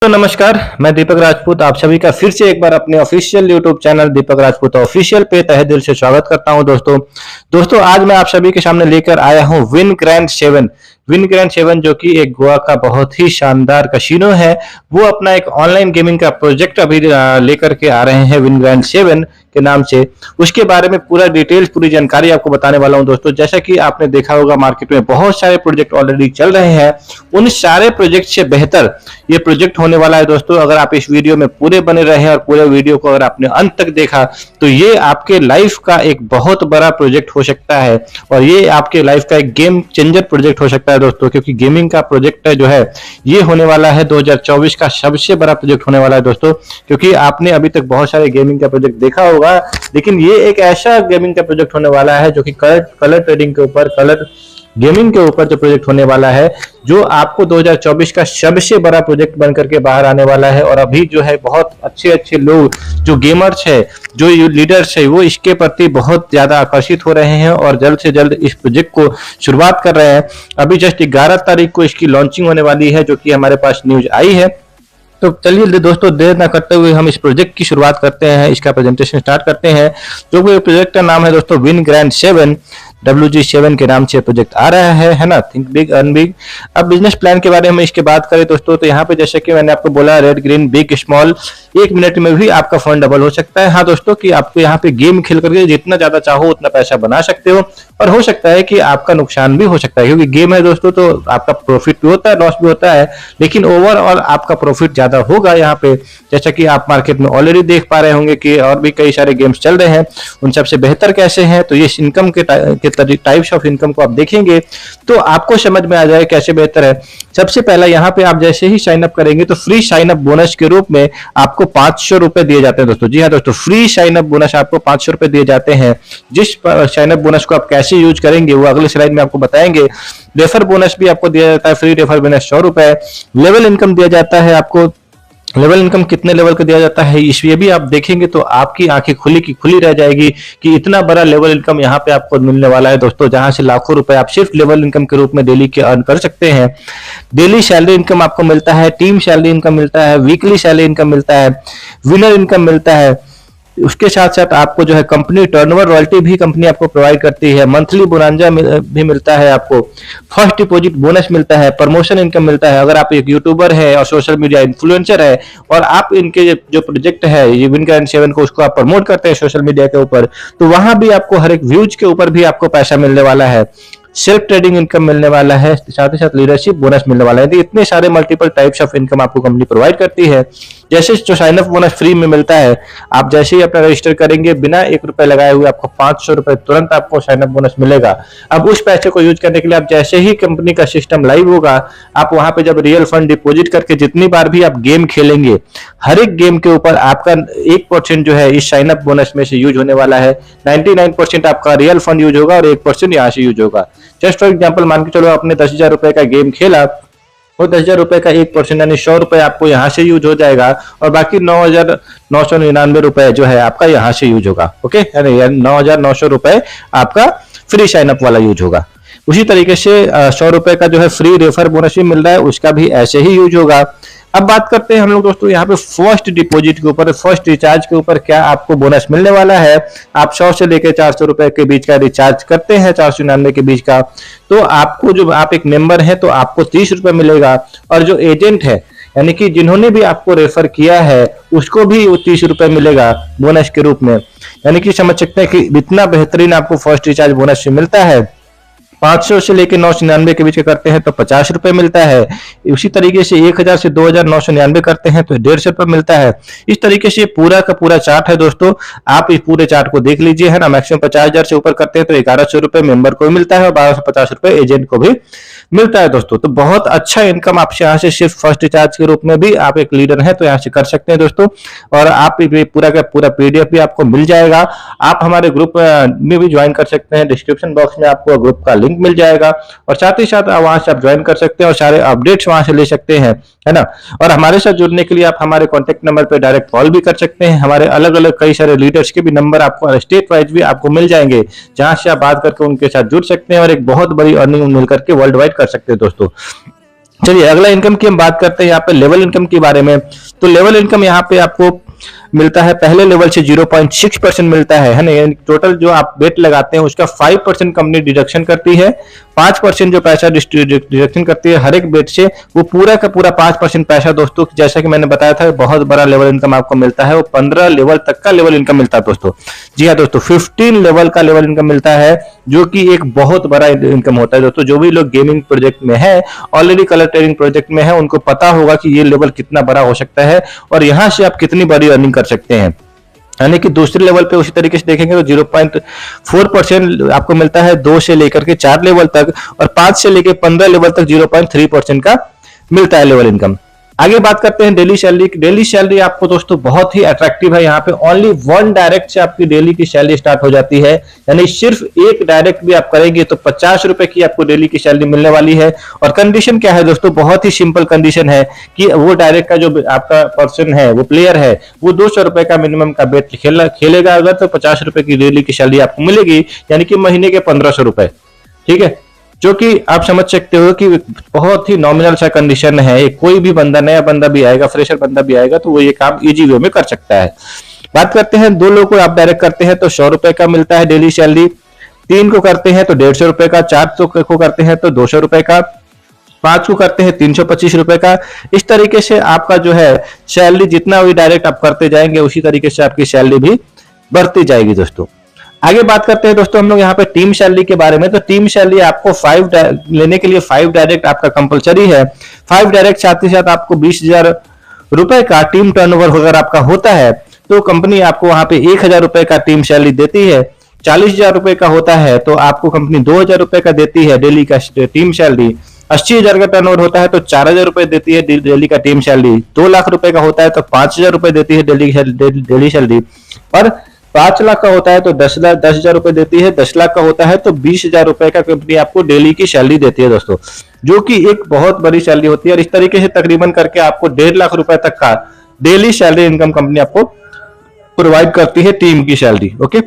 तो नमस्कार, मैं दीपक राजपूत आप सभी का फिर से एक बार अपने ऑफिशियल यूट्यूब चैनल दीपक राजपूत ऑफिशियल पे तहे दिल से स्वागत करता हूं। दोस्तों आज मैं आप सभी के सामने लेकर आया हूं विन ग्रैंड 7। विन ग्रैंड 7 जो कि एक गोवा का बहुत ही शानदार कसिनो है, वो अपना एक ऑनलाइन गेमिंग का प्रोजेक्ट अभी लेकर के आ रहे हैं विन ग्रैंड 7 के नाम से। उसके बारे में पूरा डिटेल्स पूरी जानकारी आपको बताने वाला हूं दोस्तों। जैसा कि आपने देखा होगा मार्केट में बहुत सारे प्रोजेक्ट ऑलरेडी चल रहे हैं, उन सारे प्रोजेक्ट से बेहतर ये प्रोजेक्ट होने वाला है दोस्तों। अगर आप इस वीडियो में पूरे बने रहे और पूरे वीडियो को अगर आपने अंत तक देखा तो ये आपके लाइफ का एक बहुत बड़ा प्रोजेक्ट हो सकता है और ये आपके लाइफ का एक गेम चेंजर प्रोजेक्ट हो सकता है दोस्तों। क्योंकि गेमिंग का प्रोजेक्ट है जो है ये होने वाला है 2024 का सबसे बड़ा प्रोजेक्ट होने वाला है दोस्तों। क्योंकि आपने अभी तक बहुत सारे गेमिंग का प्रोजेक्ट देखा होगा, लेकिन ये एक ऐसा गेमिंग का प्रोजेक्ट होने वाला है जो कि कलर ट्रेडिंग के ऊपर, कलर गेमिंग के ऊपर जो प्रोजेक्ट होने वाला है, जो आपको 2024 का सबसे बड़ा प्रोजेक्ट बनकर के बाहर आने वाला है। और अभी जो है बहुत अच्छे अच्छे लोग जो गेमर्स है, जो लीडर्स है, वो इसके प्रति बहुत ज्यादा आकर्षित हो रहे हैं और जल्द से जल्द इस प्रोजेक्ट को शुरुआत कर रहे हैं। अभी जस्ट 11 तारीख को इसकी लॉन्चिंग होने वाली है, जो कि हमारे पास न्यूज आई है। तो चलिए दोस्तों देर ना करते हुए हम इस प्रोजेक्ट की शुरुआत करते हैं, इसका प्रेजेंटेशन स्टार्ट करते हैं। जो प्रोजेक्ट का नाम है दोस्तों विन ग्रैंड 7, WG7 के नाम से प्रोजेक्ट आ रहा है ना। Think big earn big. अब बिजनेस प्लान के बारे में इसके बात करें दोस्तों, तो यहाँ पे जैसे कि मैंने आपको बोला red green big small, 1 minute में भी आपका फंड डबल हो सकता है। हाँ दोस्तों कि आपको यहाँ पे गेम खेल करके जितना ज्यादा चाहो उतना पैसा बना सकते हो, और हो सकता है कि आपका नुकसान भी हो सकता है, क्योंकि गेम है दोस्तों तो आपका प्रॉफिट भी होता है, लॉस भी होता है, लेकिन ओवरऑल आपका प्रॉफिट ज्यादा होगा यहाँ पे। जैसा कि आप मार्केट में ऑलरेडी देख पा रहे होंगे कि और भी कई सारे गेम्स चल रहे हैं, उन सबसे बेहतर कैसे हैं, तो ये इनकम के टाइप्स ऑफ इनकम को आप देखेंगे तो आपको समझ में आ जाए कैसे बेहतर है। सबसे पहला यहाँ पे आप जैसे ही साइन अप करेंगे तो फ्री साइन अप बोनस के रूप में आपको 500 रुपए दिए जाते हैं दोस्तों। जी हाँ दोस्तों, फ्री साइन अप बोनस आपको 500 रुपए दिए जाते हैं। जिस साइन अप बोनस को आप कैसे यूज करेंगे वो अगले स्लाइड में आपको बताएंगे। रेफर बोनस भी आपको दिया जाता है, फ्री रेफर बोनस 100 रुपए। लेवल इनकम दिया जाता है आपको। लेवल इनकम कितने लेवल का दिया जाता है इसलिए भी आप देखेंगे तो आपकी आंखें खुली की खुली रह जाएगी कि इतना बड़ा लेवल इनकम यहाँ पे आपको मिलने वाला है दोस्तों, जहां से लाखों रुपए आप सिर्फ लेवल इनकम के रूप में डेली के अर्न कर सकते हैं। डेली सैलरी इनकम आपको मिलता है, टीम सैलरी इनकम मिलता है, वीकली सैलरी इनकम मिलता है, विनर इनकम मिलता है। उसके साथ साथ आपको जो है कंपनी टर्नओवर रॉयल्टी भी कंपनी आपको प्रोवाइड करती है, मंथली बोनांजा भी मिलता है आपको, फर्स्ट डिपॉजिट बोनस मिलता है, प्रमोशन इनकम मिलता है। अगर आप एक यूट्यूबर है और सोशल मीडिया इन्फ्लुएंसर है और आप इनके जो प्रोजेक्ट है ये विन ग्रैंड 7 को उसको आप प्रमोट करते हैं सोशल मीडिया के ऊपर, तो वहां भी आपको हर एक व्यूज के ऊपर भी आपको पैसा मिलने वाला है। सेल्फ ट्रेडिंग इनकम मिलने वाला है, साथ ही साथ लीडरशिप बोनस मिलने वाला है। तो इतने सारे मल्टीपल टाइप्स ऑफ इनकम आपको कंपनी प्रोवाइड करती है। जैसे जो साइन अप बोनस फ्री में मिलता है, आप जैसे ही अपना रजिस्टर करेंगे बिना 1 रुपए लगाए हुए आपको 500 रुपए तुरंत आपको साइन अप बोनस मिलेगा। अब उस पैसे को यूज करने के लिए आप जैसे ही कंपनी का सिस्टम लाइव होगा, आप वहां पे जब रियल फंड डिपॉजिट करके जितनी बार भी आप गेम खेलेंगे, हर एक गेम के ऊपर आपका 1% जो है इस साइन अप बोनस में से यूज होने वाला है। 99% आपका रियल फंड यूज होगा और 1% यहाँ से यूज होगा। जस्ट फॉर एग्जाम्पल मान के चलो आपने 10,000 रुपए का गेम खेला, वो 10,000 रुपए का 1% यानी 100 रुपए आपको यहाँ से यूज हो जाएगा और बाकी 9,999 रुपए जो है आपका यहाँ से यूज होगा। ओके, यानी 9,900 रुपए आपका फ्री साइन अप वाला यूज होगा। उसी तरीके से 100 रुपए का जो है फ्री रेफर बोनस भी मिल रहा है, उसका भी ऐसे ही यूज होगा। अब बात करते हैं हम लोग दोस्तों यहाँ पे फर्स्ट डिपॉजिट के ऊपर, फर्स्ट रिचार्ज के ऊपर क्या आपको बोनस मिलने वाला है। आप 100 से लेकर 400 रुपए के बीच का रिचार्ज करते हैं, 499 के बीच का, तो आपको जो आप एक मेंबर है तो आपको 30 रुपए मिलेगा। और जो एजेंट है यानी कि जिन्होंने भी आपको रेफर किया है उसको भी वो 30 रुपए मिलेगा बोनस के रूप में। यानी कि समझ सकते हैं कि इतना बेहतरीन आपको फर्स्ट रिचार्ज बोनस से मिलता है। 500 से लेकर 999 के बीच का करते हैं तो 50 रुपए मिलता है। उसी तरीके से 1000 से 2,999 करते हैं तो 150 रुपए मिलता है। इस तरीके से पूरा का पूरा चार्ट है दोस्तों, आप इस पूरे चार्ट को देख लीजिए, है ना। मैक्सिमम 50,000 से ऊपर करते हैं तो 1100 रुपए मेंबर को मिलता है और 1250 रुपए एजेंट को भी मिलता है दोस्तों। तो बहुत अच्छा इनकम आप यहाँ से सिर्फ फर्स्ट रिचार्ज के रूप में भी, आप एक लीडर हैं तो यहाँ से कर सकते हैं दोस्तों। और आप पूरा का पूरा PDF भी आपको मिल जाएगा। आप हमारे ग्रुप में भी ज्वाइन कर सकते हैं, डिस्क्रिप्शन बॉक्स में आपको ग्रुप का लिंक मिल जाएगा और साथ ही साथ वहां से आप ज्वाइन कर सकते हैं और सारे अपडेट्स वहां से ले सकते हैं, है ना। और हमारे साथ जुड़ने के लिए आप हमारे कॉन्टेक्ट नंबर पे डायरेक्ट कॉल भी कर सकते हैं। हमारे अलग अलग कई सारे लीडर्स के भी नंबर आपको स्टेट वाइज भी आपको मिल जाएंगे, जहां से आप बात करके उनके साथ जुड़ सकते हैं और एक बहुत बड़ी अर्निंग मिल करके वर्ल्ड वाइड कर सकते हैं दोस्तों। चलिए अगला इनकम की हम बात करते हैं यहाँ पे लेवल इनकम के बारे में। तो लेवल इनकम यहाँ पे आपको मिलता है पहले लेवल से 0.6% मिलता है ना। टोटल जो आप बेट लगाते हैं उसका 5% कंपनी डिडक्शन करती है। 5% जो पैसा डिडक्शन करती है हर एक बेट से, वो पूरा का पूरा 5% पैसा दोस्तों, जैसा कि मैंने बताया था, बहुत बड़ा लेवल इनकम आपको मिलता है। वो 15 लेवल तक का लेवल इनकम मिलता है दोस्तों। जी हाँ दोस्तों, 15 लेवल का लेवल इनकम मिलता है, जो कि एक बहुत बड़ा इनकम होता है दोस्तों। जो भी लोग गेमिंग प्रोजेक्ट में है, ऑलरेडी कलर ट्रेडिंग प्रोजेक्ट में है, उनको पता होगा कि ये लेवल कितना बड़ा हो सकता है और यहाँ से आप कितनी बड़ी अर्निंग कर सकते हैं। यानी कि दूसरे लेवल पे उसी तरीके से देखेंगे तो 0.4% आपको मिलता है 2 से लेकर के 4 लेवल तक, और 5 से लेकर 15 लेवल तक 0.3% का मिलता है लेवल इनकम। आगे बात करते हैं डेली सैलरी। डेली सैलरी आपको दोस्तों बहुत ही अट्रैक्टिव है। यहाँ पे ओनली 1 डायरेक्ट से आपकी डेली की सैलरी स्टार्ट हो जाती है। यानी सिर्फ एक डायरेक्ट भी आप करेंगे तो 50 रुपए की आपको डेली की सैलरी मिलने वाली है। और कंडीशन क्या है दोस्तों, बहुत ही सिंपल कंडीशन है कि वो डायरेक्ट का जो आपका पर्सन है, वो प्लेयर है, वो 200 रुपए का मिनिमम का बेट खेलेगा अगर, तो 50 रुपए की डेली की सैलरी आपको मिलेगी, यानी कि महीने के 1500 रुपए। ठीक है, जो कि आप समझ सकते हो कि बहुत ही नॉमिनल सा कंडीशन है। कोई भी बंदा, नया बंदा भी आएगा, फ्रेशर बंदा भी आएगा, तो वो ये काम इजी वे में कर सकता है। बात करते हैं 2 लोगों को आप डायरेक्ट करते हैं तो 100 रुपए का मिलता है डेली सैलरी। 3 को करते हैं तो 150 रुपए का। 4 को करते हैं तो 200 रुपए का। 5 को करते हैं 325 रुपए का। इस तरीके से आपका जो है सैलरी, जितना भी डायरेक्ट आप करते जाएंगे उसी तरीके से आपकी सैलरी भी बढ़ती जाएगी दोस्तों। आगे बात करते हैं दोस्तों हम लोग यहाँ पे टीम सैलरी के बारे में। तो टीम सैलरी आपको 5 लेने के लिए 5 डायरेक्ट आपका कंपलसरी है। 5 डायरेक्ट साथ ही साथ आपको 20,000 रुपए का टीम टर्नओवर अगर आपका होता है तो कंपनी आपको वहां पे 1,000 रुपए का टीम सैलरी देती है। 40,000 रुपए का होता है तो आपको कंपनी 2,000 रुपए का देती है डेली का टीम सैलरी। 80,000 का टर्नओवर होता है तो 4,000 रुपए देती है डेली का टीम सैलरी। 2 लाख रुपए का होता है तो 5,000 रुपए देती है डेली सैलरी। और 5 लाख का होता है तो 10,000 रुपए देती है। 10 लाख का होता है तो 20,000 रुपए का कंपनी आपको डेली की सैलरी देती है दोस्तों, जो कि एक बहुत बड़ी सैलरी होती है। और इस तरीके से तकरीबन करके आपको 1.5 लाख रुपए तक का डेली सैलरी इनकम कंपनी आपको प्रोवाइड करती है, टीम की सैलरी। ओके,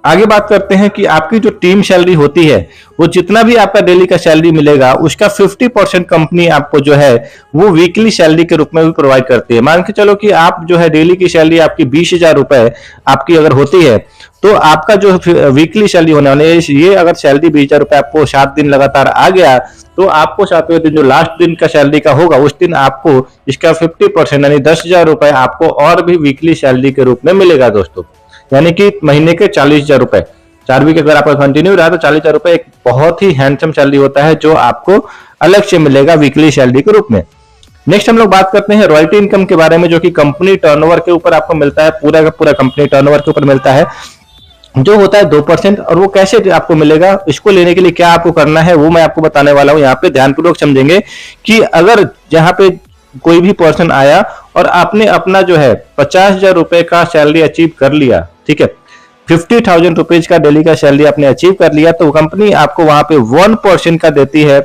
आगे बात करते हैं कि आपकी जो टीम सैलरी होती है, वो जितना भी आपका डेली का सैलरी मिलेगा उसका 50% कंपनी आपको जो है वो वीकली सैलरी के रूप में भी प्रोवाइड करती है। मान के चलो कि आप जो है डेली की सैलरी आपकी 20,000 रुपए आपकी अगर होती है, तो आपका जो वीकली सैलरी होने वाली है, ये अगर सैलरी 20,000 रुपए आपको 7 दिन लगातार आ गया, तो आपको 7वें दिन जो लास्ट दिन का सैलरी का होगा, उस दिन आपको इसका 50% यानी 10,000 रुपए आपको और भी वीकली सैलरी के रूप में मिलेगा दोस्तों। यानी कि महीने के 40,000 रुपए, 4 वीक अगर आपका कंटिन्यू रहा तो 40,000 रुपए एक बहुत ही हैंडसम सैलरी होता है, जो आपको अलग से मिलेगा वीकली सैलरी के रूप में। नेक्स्ट हम लोग बात करते हैं रॉयल्टी इनकम के बारे में, जो कि कंपनी टर्नओवर के ऊपर आपको मिलता है। पूरा का पूरा कंपनी टर्नओवर के ऊपर मिलता है, जो होता है 2%। और वो कैसे आपको मिलेगा, इसको लेने के लिए क्या आपको करना है वो मैं आपको बताने वाला हूं। यहाँ पे ध्यानपूर्वक समझेंगे कि अगर यहाँ पे कोई भी पर्सन आया और आपने अपना जो है 50,000 रुपए का सैलरी अचीव कर लिया, ठीक है, 50,000 रुपीज का डेली का सैलरी आपने अचीव कर लिया, तो कंपनी आपको वहां पे 1% का देती है।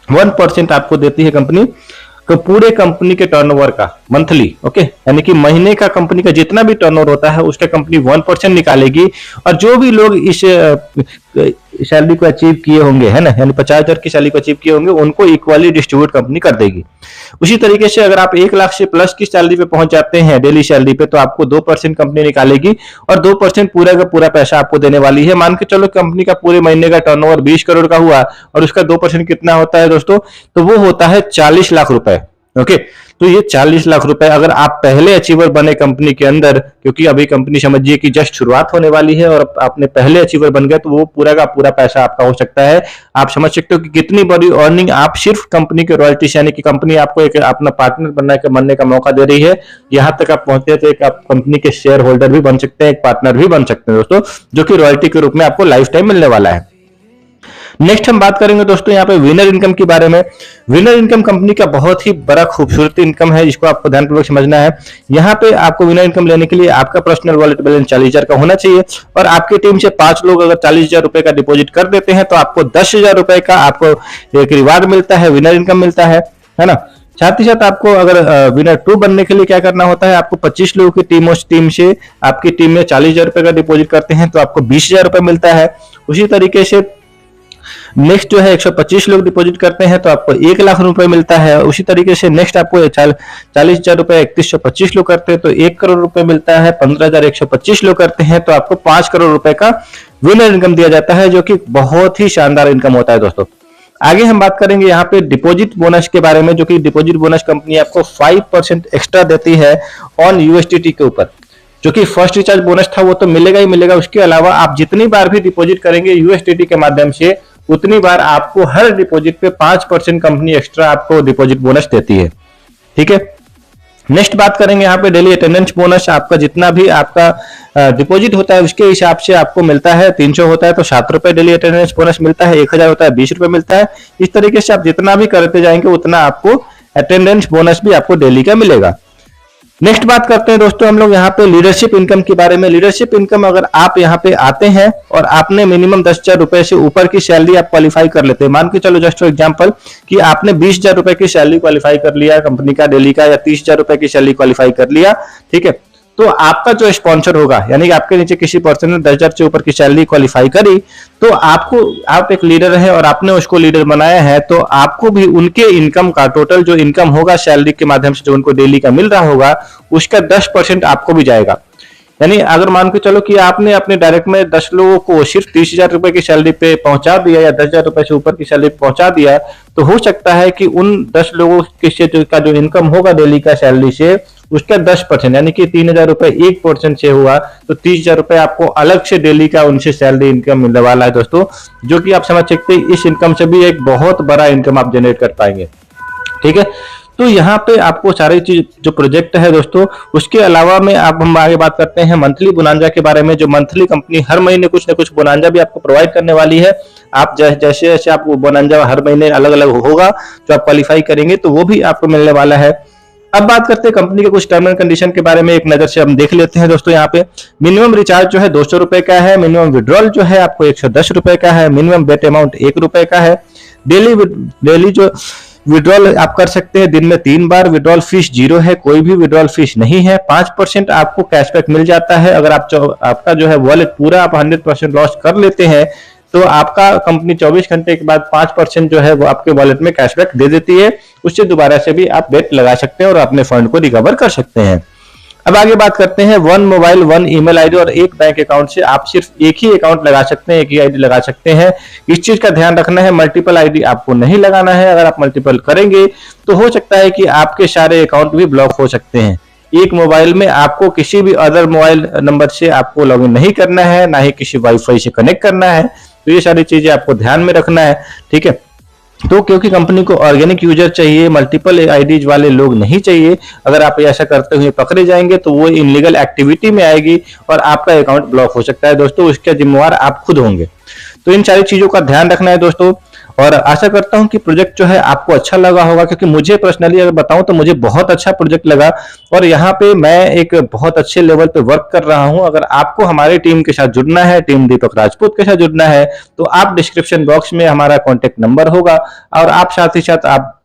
1% आपको देती है कंपनी तो पूरे कंपनी के टर्नओवर का मंथली। ओके, यानी कि महीने का कंपनी का जितना भी टर्नओवर होता है उसका कंपनी 1% निकालेगी। और जो भी लोग इस सैलरी को अचीव किए होंगे, है ना, यानी 50,000 की सैलरी को अचीव किए होंगे, उनको इक्वली डिस्ट्रीब्यूट कंपनी कर देगी। उसी तरीके से अगर आप 1 लाख से प्लस की सैलरी पे पहुंच जाते हैं डेली सैलरी पे, तो आपको 2% कंपनी निकालेगी और 2% पूरा का पूरा पैसा आपको देने वाली है। मान के चलो कंपनी का पूरे महीने का टर्नओवर 20 करोड़ का हुआ और उसका 2% कितना होता है दोस्तों, तो वो होता है 40 लाख रुपए। ओके, तो ये 40 लाख रुपए अगर आप पहले अचीवर बने कंपनी के अंदर, क्योंकि अभी कंपनी समझिए कि जस्ट शुरुआत होने वाली है, और आपने पहले अचीवर बन गए, तो वो पूरा का पूरा पैसा आपका हो सकता है। आप समझ सकते हो कि कितनी बड़ी अर्निंग आप सिर्फ कंपनी के रॉयल्टी से, यानी कि कंपनी आपको एक अपना पार्टनर बनने का मौका दे रही है। यहां तक आप पहुंचते हैं तो एक आप कंपनी के शेयर होल्डर भी बन सकते हैं, एक पार्टनर भी बन सकते हैं दोस्तों, जो कि रॉयल्टी के रूप में आपको लाइफ टाइम मिलने वाला है। नेक्स्ट हम बात करेंगे दोस्तों यहाँ पे विनर इनकम के बारे में। विनर इनकम कंपनी का बहुत ही बड़ा खूबसूरत इनकम है, जिसको आपको ध्यानपूर्वक समझना है। यहाँ पे आपको विनर इनकम लेने के लिए आपका पर्सनल वॉलेट बैलेंस 40,000 का होना चाहिए, और आपकी टीम से 5 लोग अगर 40,000 रुपए का डिपॉजिट कर देते हैं तो आपको 10,000 रुपए का आपको एक रिवार्ड मिलता है, विनर इनकम मिलता है ना। साथ ही साथ आपको अगर विनर 2 बनने के लिए क्या करना होता है, आपको 25 लोगों की टीम से आपकी टीम में 40,000 रुपए का डिपॉजिट करते हैं तो आपको 20,000 रुपए मिलता है। उसी तरीके से नेक्स्ट जो है 125 लोग डिपॉजिट करते हैं तो आपको 1 लाख रुपए मिलता है। उसी तरीके से नेक्स्ट आपको 40,000 रुपए 3125 लोग करते हैं तो 1 करोड़ रुपए मिलता है। 15,125 लोग करते हैं तो आपको 5 करोड़ रुपए का विनर इनकम दिया जाता है, जो कि बहुत ही शानदार इनकम होता है दोस्तों। आगे हम बात करेंगे यहाँ पे डिपॉजिट बोनस के बारे में, जो कि डिपॉजिट बोनस कंपनी आपको 5% एक्स्ट्रा देती है ऑन यूएसडीटी के ऊपर। जो कि फर्स्ट रिचार्ज बोनस था वो तो मिलेगा ही मिलेगा, उसके अलावा आप जितनी बार भी डिपॉजिट करेंगे यूएसडीटी के माध्यम से उतनी बार आपको हर डिपॉजिट पे 5% कंपनी एक्स्ट्रा आपको डिपॉजिट बोनस देती है। ठीक है, नेक्स्ट बात करेंगे यहाँ पे डेली अटेंडेंस बोनस। आपका जितना भी आपका डिपॉजिट होता है उसके हिसाब से आपको मिलता है। 300 होता है तो 7 रुपए डेली अटेंडेंस बोनस मिलता है, 1000 होता है 20 रुपए मिलता है। इस तरीके से आप जितना भी करते जाएंगे उतना आपको अटेंडेंस बोनस भी आपको डेली का मिलेगा। नेक्स्ट बात करते हैं दोस्तों हम लोग यहाँ पे लीडरशिप इनकम के बारे में। लीडरशिप इनकम, अगर आप यहाँ पे आते हैं और आपने मिनिमम 10,000 रुपए से ऊपर की सैलरी आप क्वालिफाई कर लेते हैं, मान के चलो जस्ट फॉर एग्जांपल कि आपने 20,000 रुपए की सैलरी क्वालिफाई कर लिया कंपनी का डेली का, या 30,000 रुपए की सैलरी क्वालिफाई कर लिया, ठीक है, तो आपका जो स्पॉन्सर होगा, यानी कि आपके नीचे किसी पर्सन ने 10,000 से ऊपर की सैलरी क्वालिफाई करी, तो आपको, आप एक लीडर है और आपने उसको लीडर बनाया है, तो आपको भी उनके इनकम का टोटल जो इनकम होगा सैलरी के माध्यम से जो उनको डेली का मिल रहा होगा उसका 10% आपको भी जाएगा। यानी अगर मान के चलो कि आपने अपने डायरेक्ट में 10 लोगों को सिर्फ 30,000 रुपए की सैलरी पे पहुंचा दिया या 10,000 रुपए से ऊपर की सैलरी पे पहुंचा दिया, तो हो सकता है कि उन 10 लोगों का जो इनकम होगा डेली का सैलरी से उसका 10%, यानी कि 3,000 रुपए 1% से हुआ तो 30,000 रुपए आपको अलग से डेली का उनसे सैलरी इनकम मिलने वाला है दोस्तों, जो कि आप समझ सकते हैं इस इनकम से भी एक बहुत बड़ा इनकम आप जनरेट कर पाएंगे। ठीक है, तो यहाँ पे आपको सारी चीज जो प्रोजेक्ट है दोस्तों, उसके अलावा में आप हम आगे बात करते हैं मंथली बोनांजा के बारे में। जो मंथली कंपनी हर महीने कुछ ना कुछ बोनांजा भी आपको प्रोवाइड करने वाली है। आप जैसे जैसे आपको बोनांजा हर महीने अलग अलग होगा जो आप क्वालिफाई करेंगे तो वो भी आपको मिलने वाला है। अब बात करते हैं कंपनी के कुछ टर्म एंड कंडीशन के बारे में, एक नजर से हम देख लेते हैं दोस्तों। यहाँ पे मिनिमम रिचार्ज जो है 200 रुपए का है, मिनिमम विड्रॉल जो है आपको 110 रुपए का है, मिनिमम बेट अमाउंट 1 रुपए का है। डेली जो विड्रॉल आप कर सकते हैं दिन में 3 बार। विड्रॉल फीस 0 है, कोई भी विड्रॉल फीस नहीं है। 5% आपको कैशबैक मिल जाता है। अगर आपका जो है वॉलेट पूरा आप 100% लॉस कर लेते हैं तो आपका कंपनी 24 घंटे के बाद 5% जो है वो आपके वॉलेट में कैशबैक दे देती है। उससे दोबारा से भी आप बेट लगा सकते हैं और अपने फंड को रिकवर कर सकते हैं। अब आगे बात करते हैं 1 मोबाइल 1 ईमेल आईडी और 1 बैंक अकाउंट से आप सिर्फ एक ही अकाउंट लगा सकते हैं, एक ही आईडी लगा सकते हैं। इस चीज का ध्यान रखना है, मल्टीपल आईडी आपको नहीं लगाना है। अगर आप मल्टीपल करेंगे तो हो सकता है कि आपके सारे अकाउंट भी ब्लॉक हो सकते हैं। एक मोबाइल में आपको किसी भी अदर मोबाइल नंबर से आपको लॉगिन नहीं करना है, ना ही किसी वाईफाई से कनेक्ट करना है। तो ये सारी चीजें आपको ध्यान में रखना है। ठीक है, तो क्योंकि कंपनी को ऑर्गेनिक यूजर चाहिए, मल्टीपल आईडीज वाले लोग नहीं चाहिए। अगर आप ऐसा करते हुए पकड़े जाएंगे तो वो इनलीगल एक्टिविटी में आएगी और आपका अकाउंट ब्लॉक हो सकता है दोस्तों। उसके जिम्मेवार आप खुद होंगे। तो इन सारी चीजों का ध्यान रखना है दोस्तों। और आशा करता हूं कि प्रोजेक्ट जो है आपको अच्छा लगा होगा, क्योंकि मुझे पर्सनली अगर बताऊं तो मुझे बहुत अच्छा प्रोजेक्ट लगा और यहाँ पे मैं एक बहुत अच्छे लेवल पे वर्क कर रहा हूं। अगर आपको हमारे टीम के साथ जुड़ना है, टीम दीपक राजपूत के साथ जुड़ना है, तो आप डिस्क्रिप्शन बॉक्स में हमारा कॉन्टेक्ट नंबर होगा और आप साथ ही साथ आप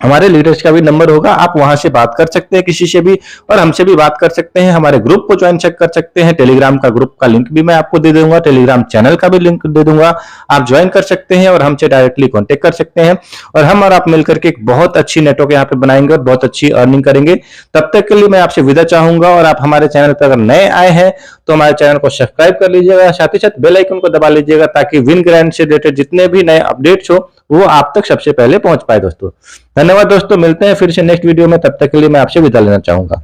हमारे लीडर्स का भी नंबर होगा, आप वहां से बात कर सकते हैं किसी से भी और हमसे भी बात कर सकते हैं। हमारे ग्रुप को ज्वाइन चेक कर सकते हैं। टेलीग्राम का ग्रुप का लिंक भी मैं आपको दे दूंगा, टेलीग्राम चैनल का भी लिंक दे दूंगा। आप ज्वाइन कर सकते हैं और हमसे डायरेक्टली कांटेक्ट कर सकते हैं और हम और आप मिलकर के एक बहुत अच्छी नेटवर्क यहाँ पे बनाएंगे और बहुत अच्छी अर्निंग करेंगे। तब तक के लिए मैं आपसे विदा चाहूंगा और आप हमारे चैनल पर अगर नए आए हैं तो हमारे चैनल को सब्सक्राइब कर लीजिएगा, साथ ही साथ बेल आइकन को दबा लीजिएगा ताकि विन ग्रैंड से रिलेटेड जितने भी नए अपडेट्स हो वो आप तक सबसे पहले पहुंच पाए दोस्तों। धन्यवाद दोस्तों, मिलते हैं फिर से नेक्स्ट वीडियो में। तब तक के लिए मैं आपसे विदा लेना चाहूंगा।